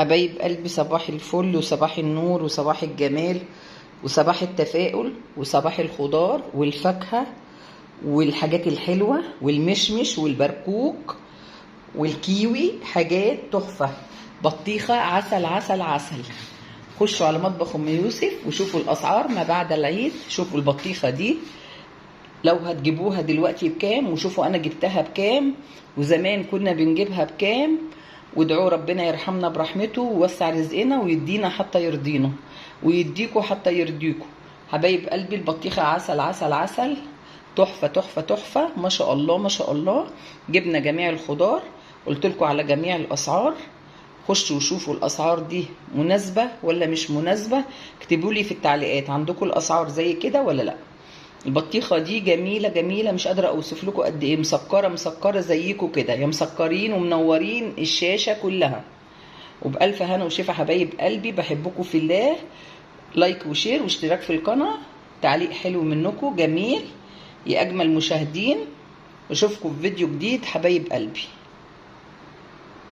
حبايب قلبي، صباح الفل وصباح النور وصباح الجمال وصباح التفاؤل وصباح الخضار والفاكهة والحاجات الحلوة والمشمش والبركوك والكيوي، حاجات تحفة. بطيخة عسل عسل عسل. خشوا على مطبخ ام يوسف وشوفوا الاسعار ما بعد العيد. شوفوا البطيخة دي لو هتجيبوها دلوقتي بكام، وشوفوا انا جبتها بكام وزمان كنا بنجيبها بكام. وادعوا ربنا يرحمنا برحمته ويوسع رزقنا ويدينا حتى يرضينا ويديكوا حتى يرضيكوا. حبايب قلبي البطيخة عسل عسل عسل، تحفة تحفة تحفة، ما شاء الله ما شاء الله. جبنا جميع الخضار، قلت لكم على جميع الاسعار. خشوا وشوفوا الاسعار دي مناسبة ولا مش مناسبة. اكتبوا لي في التعليقات عندكم الاسعار زي كده ولا لا. البطيخه دي جميله جميله، مش قادره اوصف لكم قد ايه. مسكره مسكره زيكم كده، يا مسكرين ومنورين الشاشه كلها. وبالف هنا وشفا حبايب قلبي، بحبكم في الله. لايك وشير واشتراك في القناه، تعليق حلو منكم جميل يا اجمل مشاهدين. اشوفكم في فيديو جديد حبايب قلبي.